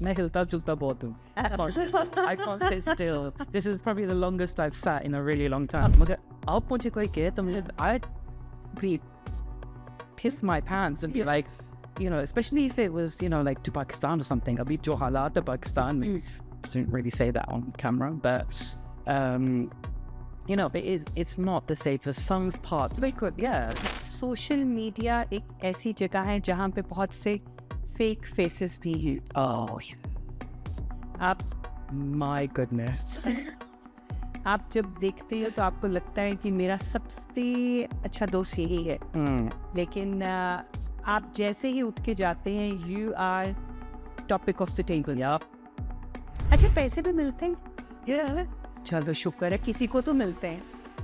मैं हिलता जुलता बहुत हूँ. I can't sit still. This is probably the longest I've sat in a really long time. मगर अब मुझे कोई कहे तो मुझे I'd be piss my pants and be like, you know, especially if it was, you know, like to Pakistan or something. Abhi jo halat hai Pakistan mein, shouldn't really say that on camera, but you know, it's not the safest. Some parts, yeah. Social media एक ऐसी जगह है जहाँ पे बहुत से fake faces भी हैं. Oh, yeah. आप My goodness. आप जब देखते हो तो आपको लगता है कि मेरा सबसे अच्छा दोस्त यही है, लेकिन आप जैसे ही उठ के जाते हैं you our topic of the table. अच्छा, पैसे भी मिलते हैं? Yeah. चलो शुक्र है, किसी को तो मिलते हैं,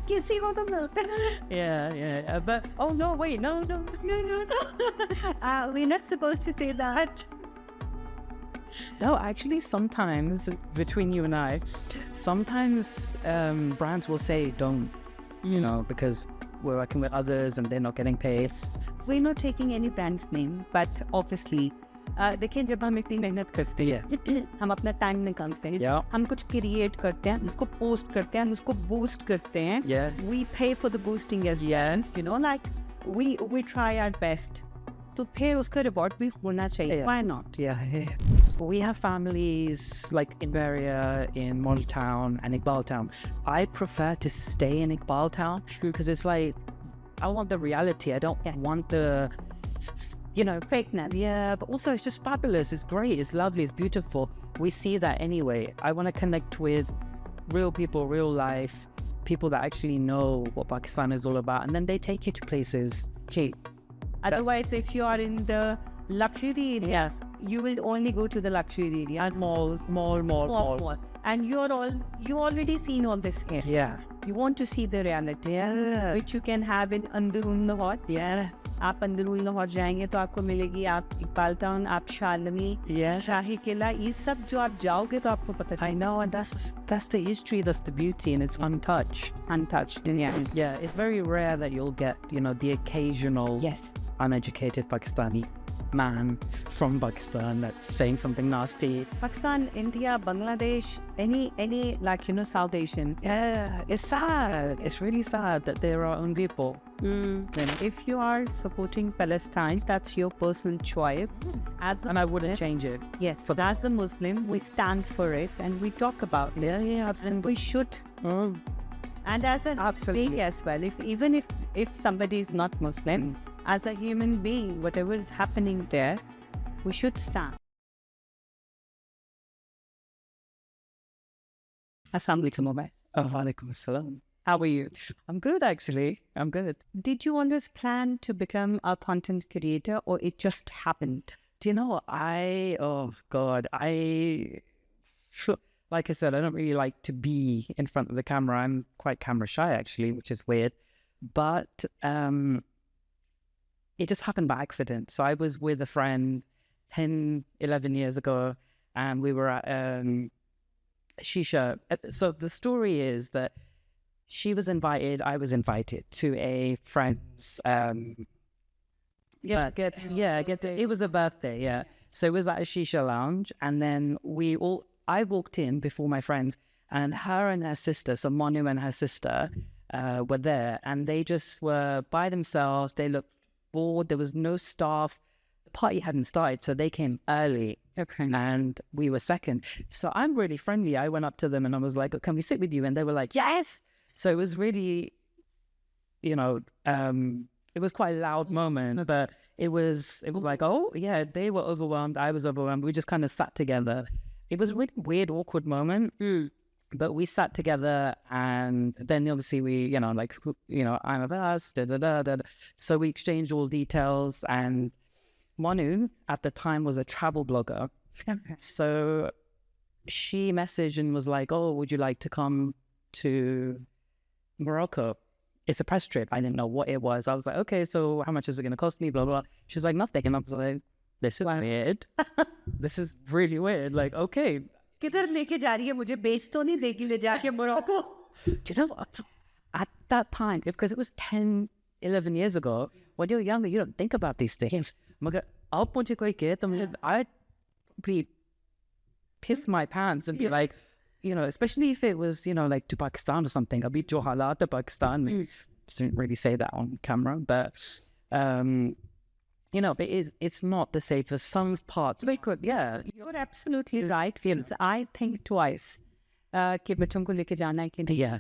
किसी को तो मिलते हैं. Yeah. But oh no, wait, no. We're not supposed to say that. No, actually, sometimes between you and I, sometimes brands will say don't, you know, because we're working with others and they're not getting paid. We're not taking any brand's name, but obviously, देखिए जब हम इतनी मेहनत करते हैं, हम अपना time निकालते हैं, हम कुछ क्रिएट करते हैं, उसको पोस्ट करते हैं, उसको बूस्ट करते हैं. We pay for the boosting as well, you know, like we try our best. तो फिर उसका रिवॉर्ड भी होना चाहिए. Why not? Yeah. We have families like in Beria, in Model Town and Iqbal Town. I prefer to stay in Iqbal Town because it's like, I want the reality. I don't want the, you know, fakeness. Yeah, but also it's just fabulous. It's great. It's lovely. It's beautiful. We see that anyway. I want to connect with real people, real life, people that actually know what Pakistan is all about. And then they take you to places cheap. Otherwise, if you are in the luxury areas, you will only go to the luxury areas. Mall. And you already seen all this here. Yeah. You want to see the reality, which you can have in Andarun Lahore. Yeah. आप अंदरून लाहौर जाएंगे तो आपको मिलेगी, आप Iqbal town, आप शालमी, शाही किला, ये सब जो आप जाओगे तो आपको पता. I know, and that's the history, that's the beauty, and it's untouched. Yeah, it's very rare that you'll get, you know, the occasional uneducated Pakistani man from Pakistan that's saying something nasty. Pakistan, India, Bangladesh, any like, you know, South Asian. Yeah, it's sad. It's really sad that there are own people. If you are supporting Palestine, that's your personal choice. And I wouldn't change it. Yes, but as a Muslim, we stand for it and we talk about it. Yeah, absolutely. And we should. And as an absolutely as well, if somebody is not Muslim, as a human being, whatever is happening there, we should stand. Assalamu alaikum. Alaikum assalam. How are you? I'm good, actually. I'm good. Did you always plan to become a content creator, or it just happened? Do you know what? Like I said, I don't really like to be in front of the camera. I'm quite camera shy, actually, which is weird. But it just happened by accident. So I was with a friend 10, 11 years ago, and we were at Shisha. So the story is that she was invited, I was invited to a friend's, it was a birthday, yeah. So it was at a Shisha lounge, and then I walked in before my friends, and her and her sister, so Manu and her sister, were there, and they just were by themselves. They looked bored. There was no staff. The party hadn't started, so they came early. Okay. And we were second. So I'm really friendly. I went up to them and I was like, "Can we sit with you?" And they were like, "Yes." So it was really, you know, it was quite a loud moment, but it was like, oh yeah, they were overwhelmed. I was overwhelmed. We just kind of sat together. It was a really weird, awkward moment. But we sat together, and then obviously we, you know, like, you know, I'm of us, So we exchanged all details, and Manu at the time was a travel blogger. Okay. So she messaged and was like, "Oh, would you like to come to Morocco? It's a press trip." I didn't know what it was. I was like, "Okay, so how much is it going to cost me?" Blah, blah, blah. She's like, "Nothing." And I was like, "This is weird." This is really weird. Like, okay. किधर लेके जा रही है मुझे, बेच तो नहीं देगी ले जाके Morocco? Do you know what? At that time, because it was 10, 11 years ago, when you're younger, you don't think about these things. मगर अब मुझे कोई कहे तो मुझे I'd be piss my pants and be like, you know, especially if it was, you know, like to Pakistan or something. Abhi jo halat hai Pakistan mein, didn't really say that on camera, but you know, but it's not the safest. Some parts they could, yeah. You're absolutely right. I think twice कि बच्चों को लेके जाना है कि नहीं. Yeah.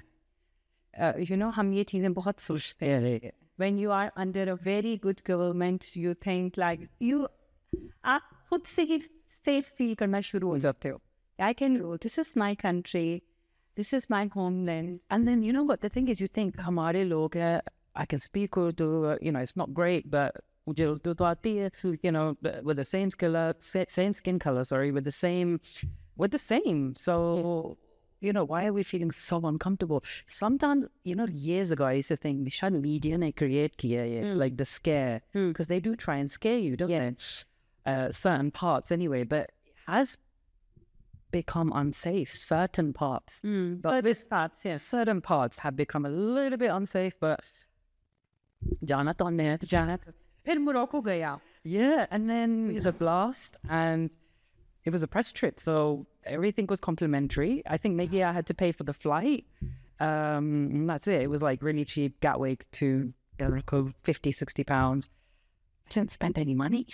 You know, हम ये चीजें बहुत सोचते हैं. Yeah. When you are under a very good government, you think like आप खुद से ही safe feel करना शुरू हो जाते हो. I can go. This is my country. This is my homeland. And then, you know what, the thing is, you think, hamare log hai, I can speak Urdu, you know, it's not great, but mujhe Urdu to aati hai, you know, with the same skin color, with the same. So, you know, why are we feeling so uncomfortable? Sometimes, you know, years ago, I used to think, shayad media ne create kiya hai, like the scare, because they do try and scare you, don't they? Certain parts anyway, but it has become unsafe, certain parts. But this parts, yes. Certain parts have become a little bit unsafe, but jana to humne hai, jana to. फिर Morocco गया. Yeah, and then it was a blast, and it was a press trip, so everything was complimentary. I think maybe I had to pay for the flight. That's it. It was like really cheap, Gatwick to Morocco, 50, 60 pounds. I didn't spend any money.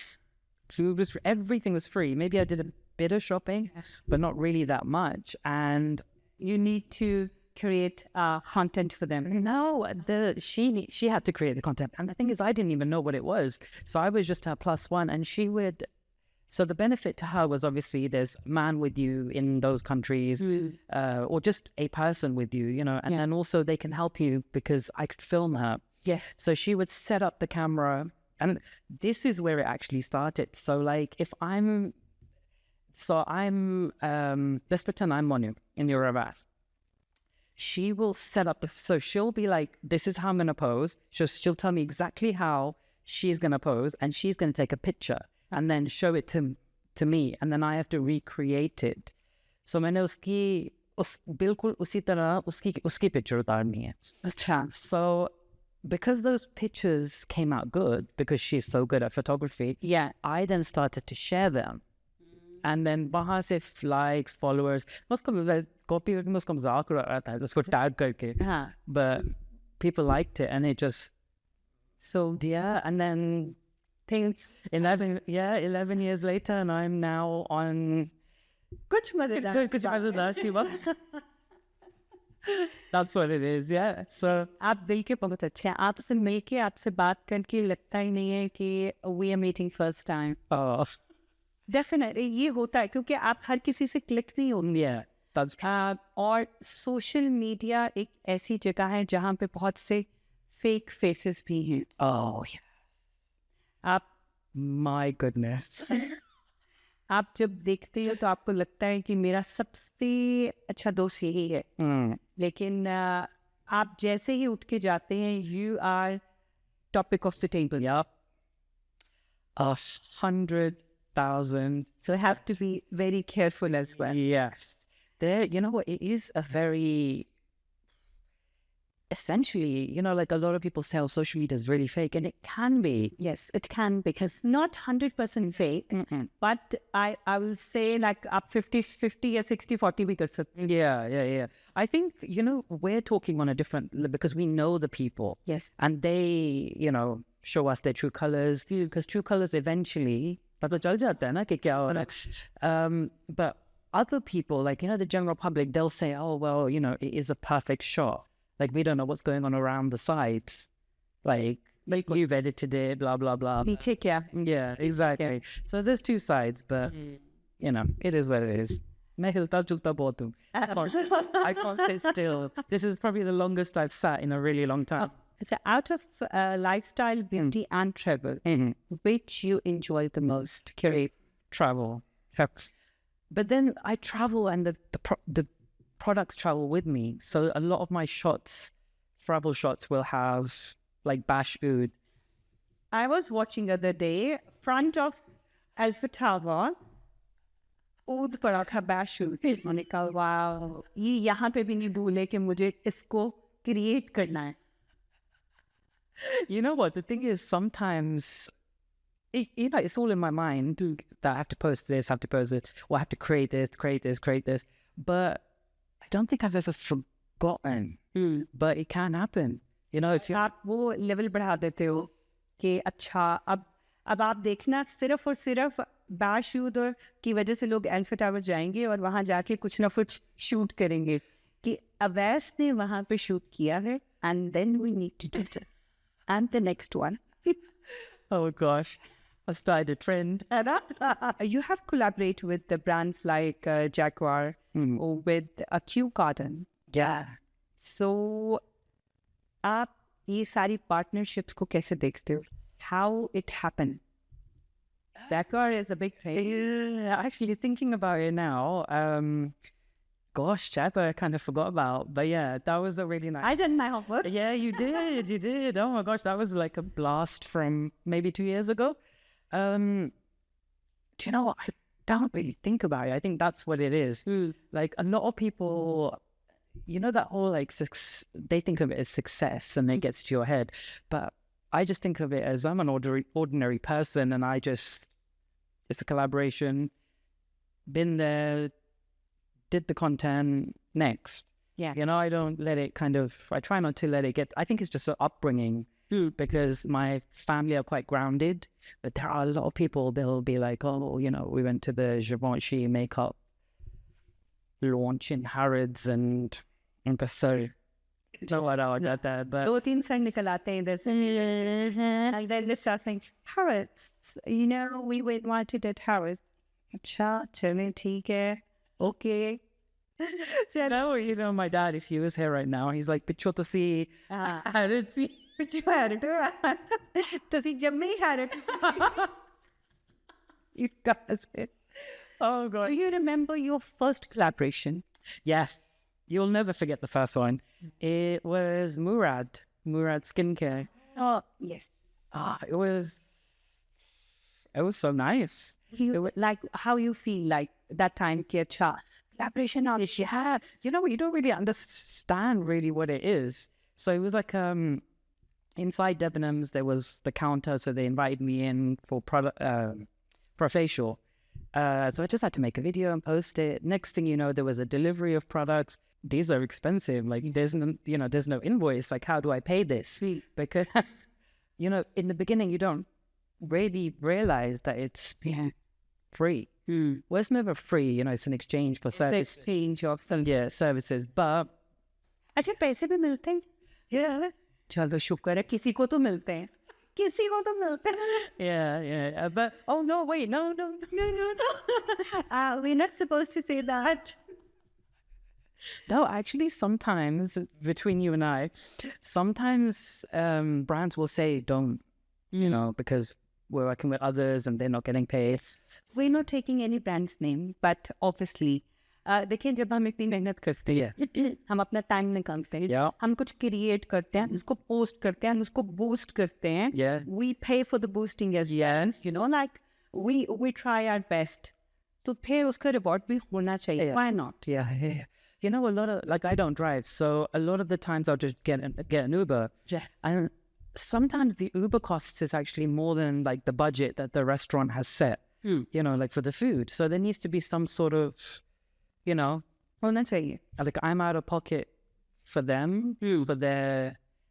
Everything was free. Maybe I did a bit of shopping, but not really that much. And you need to create content for them. No, she had to create the content. And the thing is, I didn't even know what it was. So I was just her plus one, and she would. So the benefit to her was obviously there's a man with you in those countries, or just a person with you, you know, and then also they can help you because I could film her. Yeah. So she would set up the camera, and this is where it actually started. So like if let's pretend I'm Monu in your Awais. She will set up, so she'll be like, this is how I'm going to pose. She'll tell me exactly how she's going to pose, and she's going to take a picture and then show it to me, and then I have to recreate it. So मैंने बिल्कुल उसी तरह उसकी picture उतारनी है. अच्छा. So because those pictures came out good, because she's so good at photography, I then started to share them. And then वहाँ से likes, followers, copy उसको मजाक उड़ा था, उसको tag करके. But people liked it, and it just, so yeah, and then things 11 years later, and I'm now on कुछ मजेदार Siava. That's what it is, yeah. So आप दिल के बहुत अच्छे हैं. आपसे मिलके आपसे बात करके लगता ही नहीं है कि we are meeting first time. Oh, definitely ये होता है क्योंकि आप हर किसी से क्लिक नहीं होते. yeah, that's और सोशल मीडिया एक ऐसी जगह है जहाँ पे बहुत से फेक फेसेस भी हैं. Oh yes. आप my goodness. आप जब देखते हो तो आपको लगता है कि मेरा सबसे अच्छा दोस्त यही है. लेकिन आप जैसे ही उठ के जाते हैं, you are topic of the table. Yep. 100,000. So I have to be very careful as well. Yes. There, you know what, it is a very, essentially, you know, like a lot of people say, oh, social media is really fake, and it can be. Yes, it can be, because not 100% fake, but I will say like up 50-50 or 60-40 we could say. Yeah. I think, you know, we're talking on a different, because we know the people. Yes. And they, you know, show us their true colors, because true colors eventually, but other people, like, you know, the general public, they'll say, oh, well, you know, it is a perfect shot. Like, we don't know what's going on around the sides. Like you've edited it, blah, blah, blah. Yeah, exactly. Yeah. So there's two sides, but, you know, it is what it is. I can't sit still. This is probably the longest I've sat in a really long time. So out of lifestyle, beauty, and travel, which you enjoy the most? Travel. But then I travel, and the products travel with me. So a lot of my shots, travel shots, will have like bash food. I was watching the other day, front of Alpha Tower, ओद पड़ा था bash food. मैंने कहा वाह, ये यहाँ पे भी नहीं भूले कि मुझे इसको create करना है. You know what? The thing is, sometimes it's all in my mind that I have to post this, have to post this, or I have to create this. But I don't think I've ever forgotten. But it can happen. You know, if you आप वो level बढ़ा देते हो कि अच्छा अब आप देखना सिर्फ और सिर्फ बाशूद की वजह से लोग एल्फा टावर जाएंगे और वहाँ जाके कुछ ना कुछ शूट करेंगे कि अवैस ने वहाँ पे शूट किया है and then we need to do it. And the next one. oh gosh, I started a trend. You have collaborated with the brands like Jaguar or with a Q Cotton. Yeah. So, आप ये सारी partnerships को कैसे देखते हो? How it happened? Jaguar is a big thing. Yeah, actually thinking about it now, gosh, Jaguar I kind of forgot about. But yeah, that was a really nice... I did my homework. Yeah, you did. Oh my gosh, that was like a blast from maybe 2 years ago. Do you know what? I don't really think about it. I think that's what it is. Like a lot of people, you know, that whole like, they think of it as success and it gets to your head. But I just think of it as I'm an ordinary person and it's a collaboration, been there, did the content, next. Yeah. You know, I don't let it I try not to let it get, I think it's just an upbringing because my family are quite grounded, but there are a lot of people, they'll be like, oh, you know, we went to the Givenchy makeup launch in Harrods and so, don't know what I got that, but... 2-3 sir निकल आते हैं इधर से. And then they start saying, Harrods, you know, we were invited at Harrods. अच्छा, चलें, ठीक है. Okay. So, you know, my dad, if he was here right now, he's like, picho to see Harrods. Picho Harrods. To see Jammi Harrods. You guys. Oh, God. Do you remember your first collaboration? Yes. You'll never forget the first one. It was Murad Skincare. Oh, yes. It was so nice. Like how you feel like that time, Kircha. Collaboration on it. Yeah. You know, you don't really understand really what it is. So it was like inside Debenhams, there was the counter. So they invited me in for a facial. So I just had to make a video and post it. Next thing you know, there was a delivery of products. These are expensive. Like there's no invoice. Like, how do I pay this? Because, you know, in the beginning, you don't really realize that it's free. Well, it's never free. You know, it's an exchange for services. Exchange of some services. But अच्छा पैसे भी मिलते हैं? Yeah. चलो शुक्र है किसी को तो मिलते हैं. किसी को तो मिलते हैं. Yeah. But oh no, wait, no. We're not supposed to say that. No, actually, sometimes between you and I, sometimes brands will say don't, you know, because we're working with others and they're not getting paid. We're not taking any brand's name, but obviously, देखिए जब हम इतनी मेहनत करते हैं, हम अपना time निकालते हैं, हम कुछ क्रिएट करते हैं, उसको पोस्ट करते हैं, उसको बूस्ट करते हैं. We pay for the boosting as well. You know, like we try our best. तो फिर उसका रिवॉर्ड भी होना चाहिए. Why not? Yeah. You know, a lot of, like, I don't drive, so a lot of the times I'll just get an Uber. Yeah. And sometimes the Uber costs is actually more than, like, the budget that the restaurant has set, you know, like, for the food. So there needs to be some sort of, you know, होना चाहिए. Like, I'm out of pocket for them, for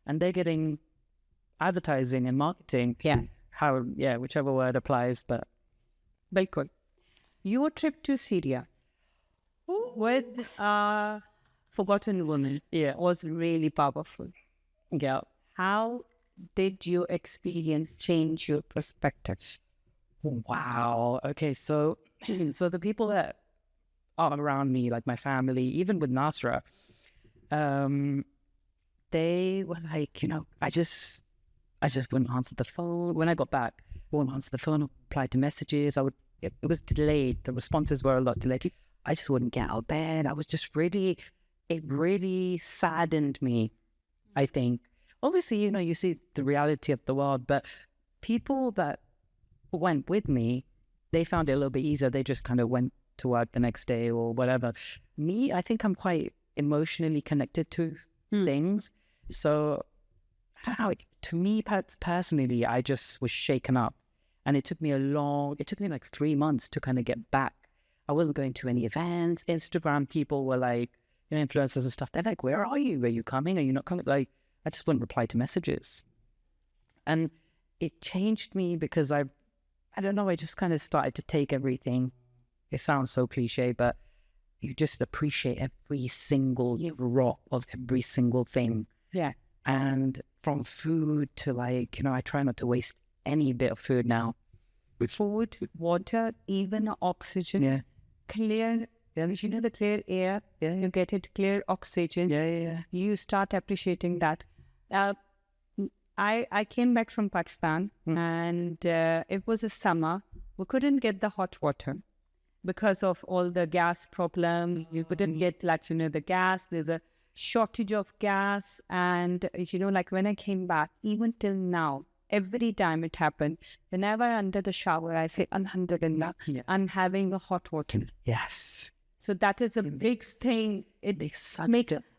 and they're getting advertising and marketing. Yeah. Whichever word applies, but. Very good. Your trip to Syria with Forgotten Woman was really powerful. Yeah. How did your experience change your perspective? Wow. Okay, so the people that are around me, like my family, even with Nasra, they were like, you know, I just wouldn't answer the phone. When I got back, I wouldn't answer the phone, reply to messages. It was delayed. The responses were a lot delayed. I just wouldn't get out of bed. I was just it really saddened me, I think. Obviously, you know, you see the reality of the world, but people that went with me, they found it a little bit easier. They just kind of went to work the next day or whatever. Me, I think I'm quite emotionally connected to things. So, I don't know, to me personally, I just was shaken up. And it took me like 3 months to kind of get back. I wasn't going to any events. Instagram people were like, influencers and stuff. They're like, where are you? Are you coming? Are you not coming? Like, I just wouldn't reply to messages. And it changed me because I don't know, I just kind of started to take everything. It sounds so cliche, but you just appreciate every single drop of every single thing. Yeah. And from food to like, I try not to waste any bit of food now. Food, water, even oxygen. Yeah. Clear, the clear air. Yeah. You get it, clear oxygen. Yeah. You start appreciating that. I came back from Pakistan and it was a summer. We couldn't get the hot water because of all the gas problem. You couldn't get the gas. There's a shortage of gas. And, like when I came back, even till now, every time it happened, whenever under the shower, I say, Alhamdulillah, I'm having a hot water. Yes. So that is a big thing. It makes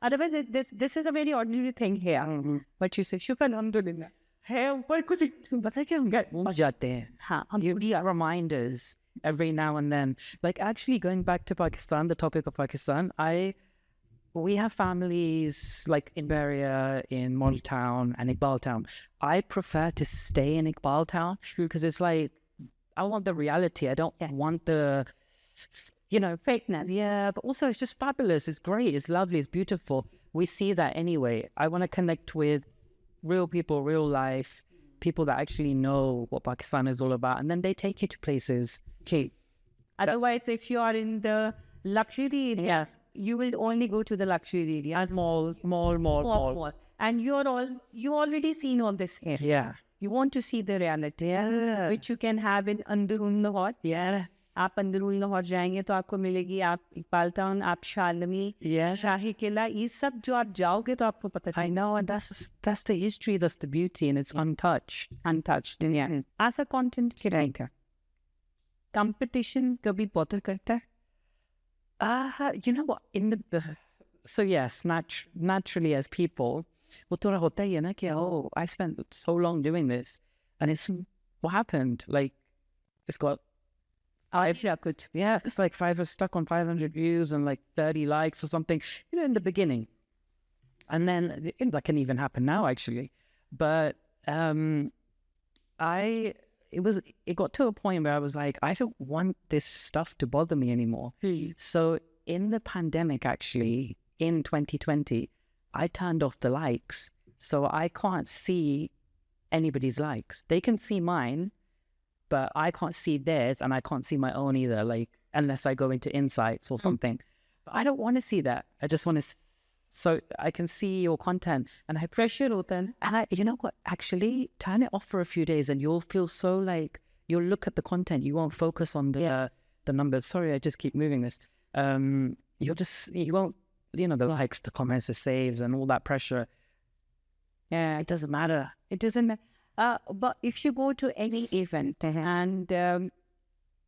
otherwise this is a very ordinary thing here. But you say, Shukr Alhamdulillah. But they can get you need reminders every now and then. Like actually going back to Pakistan, the topic of Pakistan, we have families like in Beria, in Model Town and Iqbal Town. I prefer to stay in Iqbal Town because it's like, I want the reality. I don't want the, fakeness. Yeah, but also it's just fabulous. It's great. It's lovely. It's beautiful. We see that anyway. I want to connect with real people, real life, people that actually know what Pakistan is all about. And then they take you to places cheap. Otherwise, if you are in the luxury areas, you will only go to the luxury areas. Mall. And you already seen all this here. Yeah. You want to see the reality, which you can have in Andarun Lahore. Yeah. आप अंदरून लाहौर जाएंगे तो आपको मिलेगी आप Iqbal town, आप शालमी, शाही किला, ये सब जो आप जाओगे तो आपको पता I know, and that's the history, that's the beauty, and it's untouched. Yeah. As a content creator, competition कभी bother करता है? You know what? So yes, naturally as people, वो थोड़ा होता ही है ना कि I spent so long doing this, and what happened? Like it's got. It's like stuck on 500 views and like 30 likes or something, in the beginning. And then that can even happen now, actually. But it got to a point where I was like, I don't want this stuff to bother me anymore. So in the pandemic, actually, in 2020, I turned off the likes. So I can't see anybody's likes. They can see mine, but I can't see theirs and I can't see my own either, like, unless I go into insights or something. But I don't want to see that. I just want to, so I can see your content and I pressure open. And you know what, actually turn it off for a few days and you'll feel so like, you'll look at the content. You won't focus on the numbers. Sorry, I just keep moving this. You won't, the likes, the comments, the saves and all that pressure. Yeah, it doesn't matter. It doesn't matter. But if you go to any event and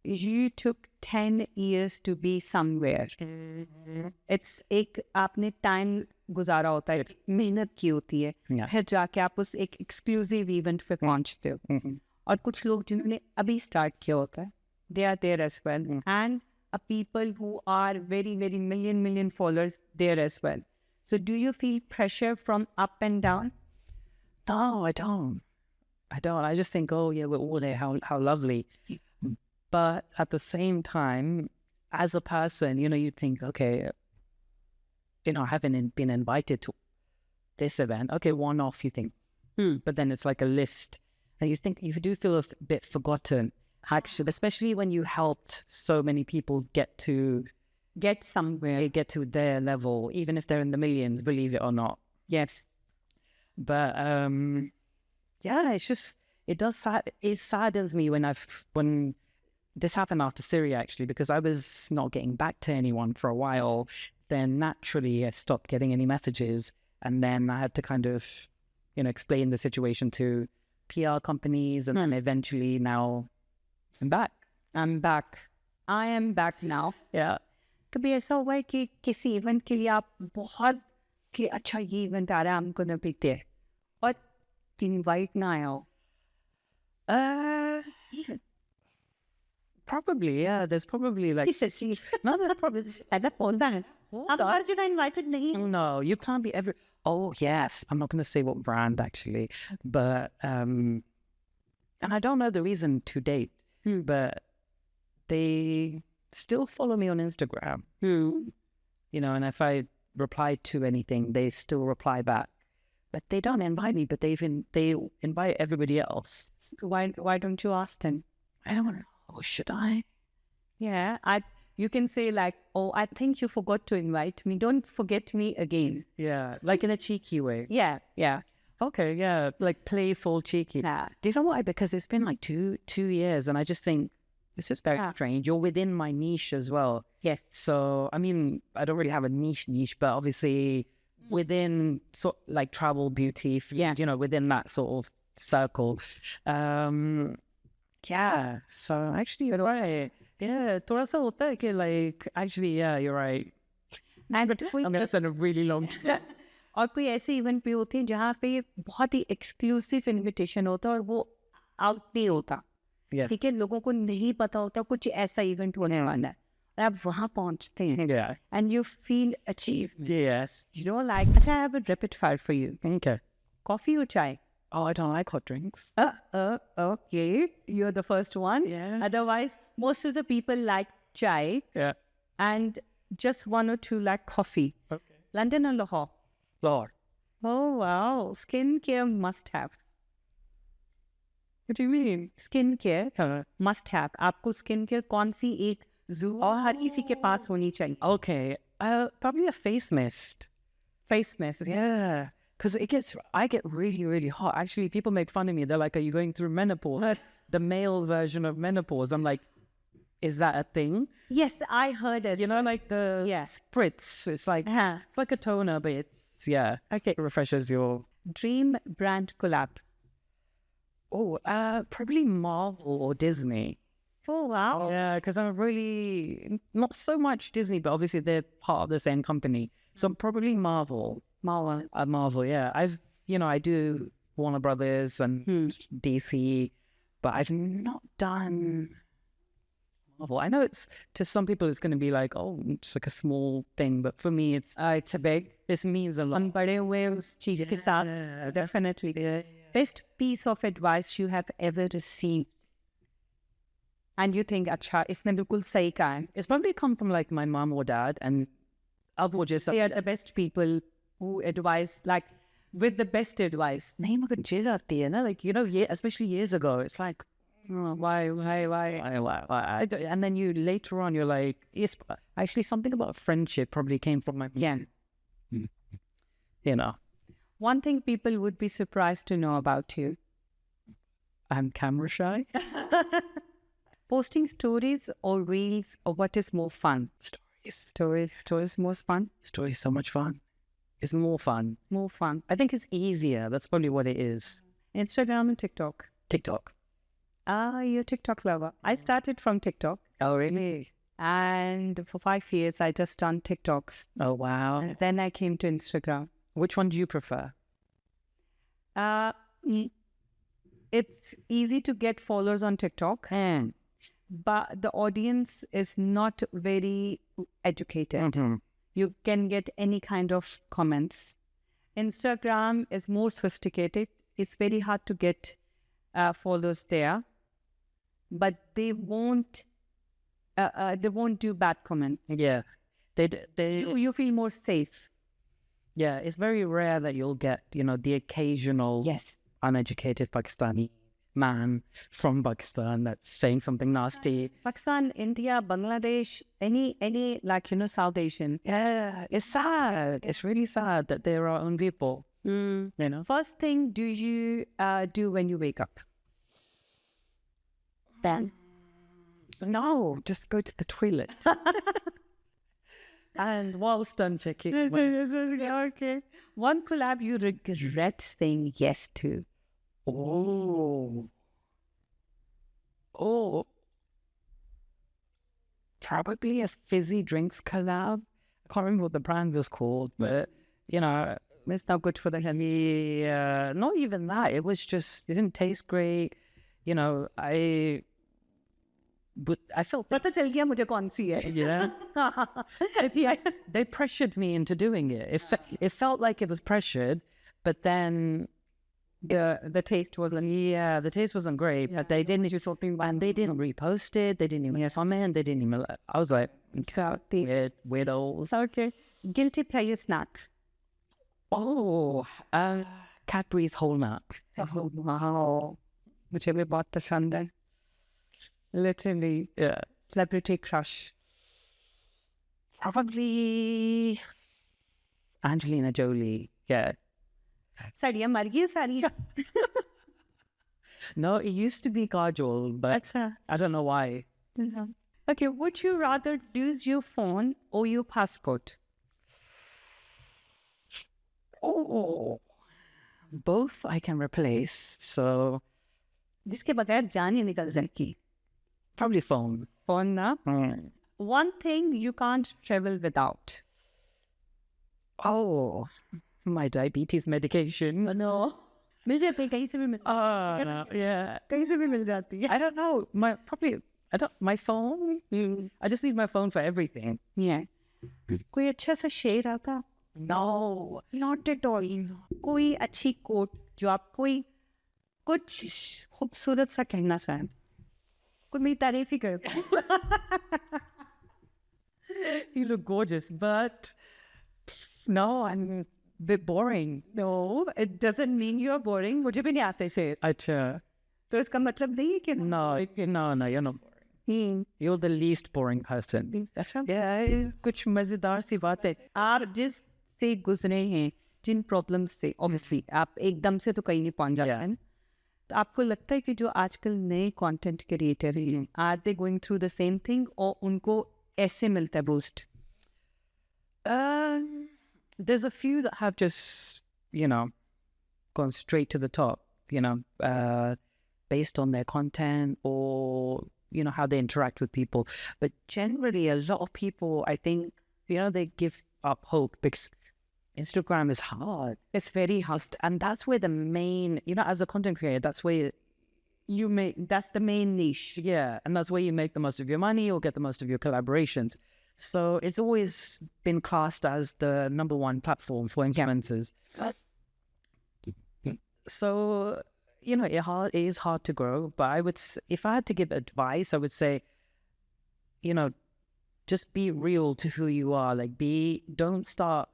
you took 10 years to be somewhere, it's एक आपने time गुजारा होता है, मेहनत की होती है, फिर जाके आप उस एक exclusive event पे पहुंचते हो. और कुछ लोग जिन्होंने अभी start किया होता है, they are there as well. And people who are very, very million followers there as well. So do you feel pressure from up and down? No, I don't. I just think, we're all there, how lovely. But at the same time, as a person, you think, okay, I haven't been invited to this event. Okay, one off, you think. But then it's like a list. And you think, you do feel a bit forgotten, actually, especially when you helped so many people get somewhere, get to their level, even if they're in the millions, believe it or not. Yes. But, it saddens me when this happened after Syria, actually, because I was not getting back to anyone for a while. Then naturally I stopped getting any messages. And then I had to kind of, explain the situation to PR companies. And then eventually now I'm back. I am back now. Yeah. कभी ऐसा हुआ है कि किसी event के लिए आप बहुत कि अच्छा ये इवेंट आ रहा है, I'm gonna be there, और इनवाइट ना आया हो? Probably, yeah. There's probably like... No, there's probably... Otherwise, you're invited. No, you can't be every... Oh, yes. I'm not going to say what brand, actually. But, and I don't know the reason to date, but they still follow me on Instagram. You know, and if I reply to anything, they still reply back. But they don't invite me, but they invite everybody else. Why don't you ask them? I don't know. Should I? Yeah, you can say like, oh, I think you forgot to invite me. Don't forget me again. Yeah, like in a cheeky way. Yeah. Okay, yeah, like playful, cheeky. Yeah. Do you know why? Because it's been like two years, and I just think this is very strange. You're within my niche as well. Yes. So, I mean, I don't really have a niche, but obviously within like travel, beauty, you know, within that sort of circle. Yeah, so actually you're right. Yeah, थोड़ा सा होता है कि like actually yeah, you're right. I'm gonna send a really long. और कोई ऐसे event भी होते हैं जहाँ पे बहुत ही एक्सक्लूसिव इनविटेशन होता है और वो आउट नहीं होता, ठीक है, लोगों को नहीं पता होता कुछ ऐसा इवेंट होने वाला है और आप वहाँ पहुँचते हैं and you feel achieved. Yes. You know, like, I have a rapid fire for you. Okay. Coffee or chai? Oh, I don't like hot drinks. Okay. You're the first one. Yeah. Otherwise, most of the people like chai. Yeah. And just one or two like coffee. Okay. London or Lahore? Lahore. Oh, wow. Skincare must have. What do you mean? Skincare must have. आपको skincare कौन सी एक और हर किसी के पास होनी चाहिए? Okay. Probably a face mist. Face mist. Yeah. Because I get really, really hot. Actually, people make fun of me. They're like, are you going through menopause? The male version of menopause. I'm like, is that a thing? Yes, I heard it. You know, like the spritz. It's like it's like a toner, but it's, okay, it refreshes your... Dream brand collab. Oh, probably Marvel or Disney. Oh, wow. Yeah, because I'm really... Not so much Disney, but obviously they're part of the same company. So probably Marvel. Marvel, yeah. I do Warner Brothers and DC, but I've not done Marvel. I know to some people it's going to be like, oh, it's like a small thing, but for me it's a big. This means a lot. Definitely. Yeah. Best piece of advice you have ever received, and you think, "Acha, इसने बिल्कुल सही कहा है." It's probably come from like my mom or dad, and they are the best people who advise, like, with the best advice. Nahi mujhe chill aati hai na, like, you know, especially years ago, it's like, oh, why? And then you later on, you're like, yes, actually something about friendship probably came from my mom. You know. One thing people would be surprised to know about you. I'm camera shy. Posting stories or reels, or what is more fun? Stories most fun? Stories so much fun. It's more fun. More fun. I think it's easier. That's probably what it is. Instagram and TikTok. TikTok. You're a TikTok lover. I started from TikTok. Oh, really? And for 5 years, I just done TikToks. Oh, wow. And then I came to Instagram. Which one do you prefer? It's easy to get followers on TikTok. But the audience is not very educated. You can get any kind of comments. Instagram is more sophisticated. It's very hard to get followers there, but they won't do bad comments. Yeah, you feel more safe. Yeah, it's very rare that you'll get, you know, the occasional uneducated Pakistani man from Pakistan that's saying something nasty. Pakistan, India, Bangladesh, any like, you know, South Asian. Yeah, it's sad. It's really sad that they're our own people. You know. First thing do you do when you wake up? Then? No, just go to the toilet. And whilst I'm checking. Okay. One collab you regret saying yes to. Oh, probably a fizzy drinks collab. I can't remember what the brand was called, but, you know, it's not good for the health. Yeah, not even that. It was just, it didn't taste great. you know, I felt पता चल गया मुझे कौन सी है. yeah. They pressured me into doing it. It felt like it was pressured, but then The taste wasn't great. But they didn't repost it. They didn't even comment. They didn't even. I was like, weirdos. Okay. Guilty pleasure snack. Oh, Cadbury's whole nut. Oh, wow. मुझे भी बहुत पसंद है. Literally, Yeah. celebrity crush. Probably Angelina Jolie. Yeah. साड़ियाँ मर गई सारी. No, it used to be Kajol, but अच्छा. I don't know why. Okay, would you rather lose your phone or your passport? Oh, both I can replace. So जिसके बगैर जान ही निकल जाएगी. probably phone. Phone ना. One thing you can't travel without. Oh, my diabetes medication. No. मिल जाती है कहीं से भी मिल. No, yeah. कहीं से भी मिल जाती है. I don't know. My phone. I just need my phone for everything. Yeah. कोई अच्छा सा शेर आता? No, Not at all. कोई अच्छी कोट जो आप कोई कुछ खूबसूरत सा कहना चाहें. कोई मेरी तारीफ ही कर दे. you look gorgeous, but no, I'm a bit boring. No, it doesn't mean you're boring. मुझे भी नहीं आते शेर. Acha. तो इसका मतलब नहीं है कि No, you're not boring. You're the least boring person. Yeah, कुछ मजेदार सी बात है. आप जिस से गुजरे हैं, जिन प्रॉब्लम्स से, obviously आप एकदम से तो कहीं नहीं पहुंच जाते हैं. तो आपको लगता है कि जो आजकल नए कंटेंट क्रिएटर हैं, are they going through the same thing और उनको ऐसे मिलता है boost? There's a few that have just, gone straight to the top, based on their content or, how they interact with people. But generally, a lot of people, I think, they give up hope because Instagram is hard. It's very hard. And that's where the main, as a content creator, that's where that's the main niche. Yeah. And that's where you make the most of your money or get the most of your collaborations. So it's always been classed as the number one platform for influencers. So, it is hard to grow. But if I had to give advice, I would say, just be real to who you are. Don't start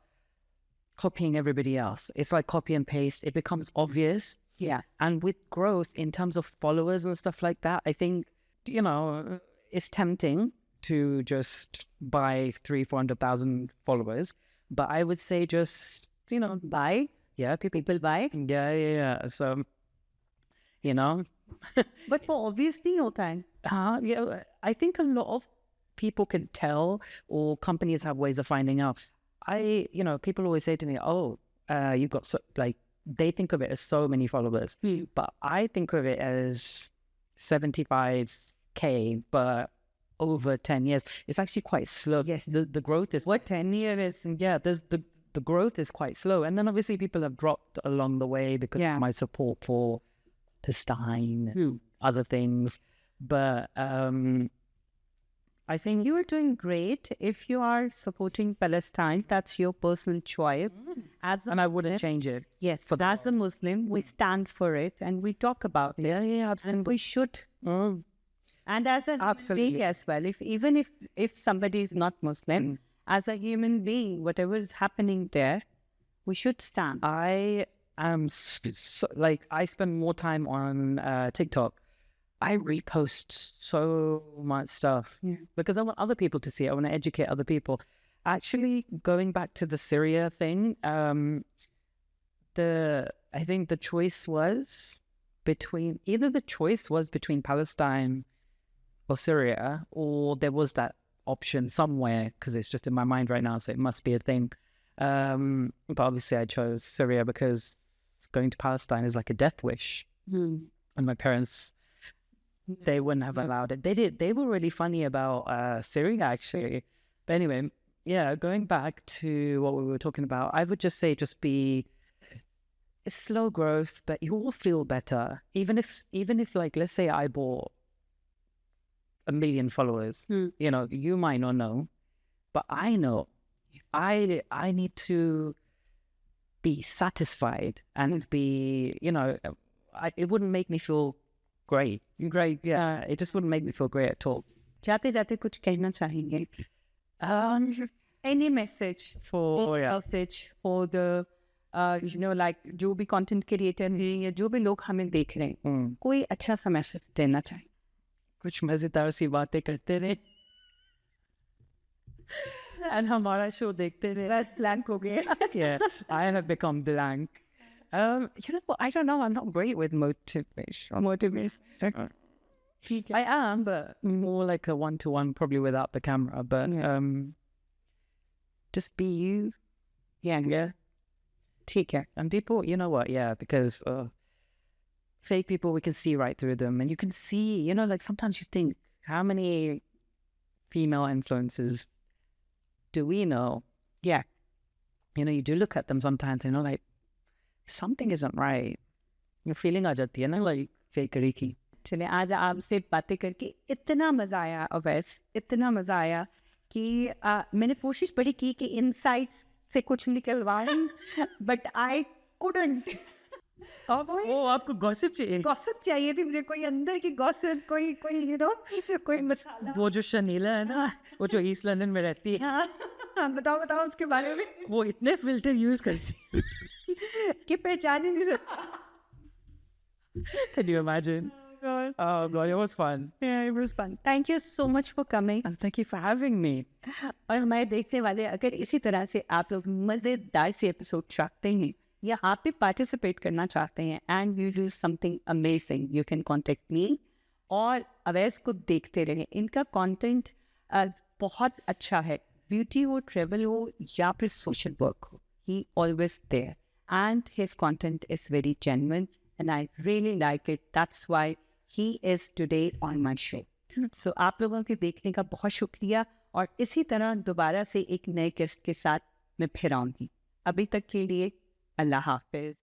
copying everybody else. It's like copy and paste. It becomes obvious. Yeah. And with growth in terms of followers and stuff like that, I think, it's tempting to just buy 300,000-400,000 followers. But I would say just, buy. Yeah, people buy. Yeah. So, But for obvious नहीं होता है. I think a lot of people can tell, or companies have ways of finding out. People always say to me, you've got they think of it as so many followers, but I think of it as 75K, but over 10 years. It's actually quite slow. Yes. The growth is... What 10 years? Yeah, the growth is quite slow. And then obviously people have dropped along the way because of my support for Palestine and other things. But I think you are doing great. If you are supporting Palestine, that's your personal choice. And I wouldn't change it. Yes. So as a Muslim, we stand for it and we talk about it. Yeah, absolutely. And we should. And as a human being as well, if somebody is not Muslim, as a human being, whatever is happening there, we should stand. I am I spend more time on TikTok. I repost so much stuff because I want other people to see it. I want to educate other people. Actually, going back to the Syria thing, I think the choice was between Palestine or Syria, or there was that option somewhere because it's just in my mind right now, so it must be a thing. But obviously I chose Syria because going to Palestine is like a death wish. And my parents, they wouldn't have allowed it. They were really funny about Syria, actually. But anyway, going back to what we were talking about, I would just say just be it's slow growth, but you will feel better. Even if like, let's say I bought 1 million followers, you know, you might not know, but I know I need to be satisfied and be, you know, it wouldn't make me feel great. Yeah, it just wouldn't make me feel great at all. जाते जाते कुछ कहना चाहेंगे? Any message for the you know, like जो भी content creator हैं या जो भी लोग हमें देख रहे हैं, कोई अच्छा सा मैसेज देना चाहे? कुछ मजेदार सी बातें करते रहे and हमारा शो देखते रहे. बस blank हो गए. Yeah, I have become blank. You know what? I don't know. I'm not great with motivation. I am, but more like a one-to-one, probably without the camera. But just be you. Yeah. ठीक है. And people, you know what? Yeah, because fake people, we can see right through them, and you can see, you know, like sometimes you think, how many female influencers do we know? Yeah. You know, you do look at them sometimes, you know, like something isn't right. Your feeling आ जाती है ना, like fakery की. चलिए, आज आपसे बातें करके इतना मज़ा आया अवैस, इतना मज़ा आया कि मैंने कोशिश बड़ी की कि इनसाइट्स से कुछ निकलवाएं, बट आई कुडंट. वो आपको गॉसिप चाहिए? गॉसिप चाहिए थी मुझे, कोई अंदर की गॉसिप, कोई यू नो, कोई मसाला. वो जो शनीला है ना, वो जो ईस्ट लंदन में रहती है, हाँ, बताओ उसके बारे में. वो इतने फिल्टर यूज करती है कि पहचान ही नहीं सकता. Can you imagine? Oh God, it was fun. Yeah, it was fun. Thank you so much for coming. And thank you for having me. और हमारे देखने वाले अगर इसी तरह से आप लोग मज़ेदार से एपिसोड चाहते हैं या आप भी पार्टिसिपेट करना चाहते हैं and you do something amazing, you can contact me. और अवैस को देखते रहें, इनका कंटेंट बहुत अच्छा है. ब्यूटी हो, ट्रेवल हो या फिर सोशल वर्क हो, he always there and his content is very genuine and I really like it. That's why he is today on my show. So आप लोगों के देखने का बहुत शुक्रिया और इसी तरह दोबारा से एक नए गेस्ट के साथ मैं फिर आऊँगी. अभी तक के लिए अल्लाह हाफिज.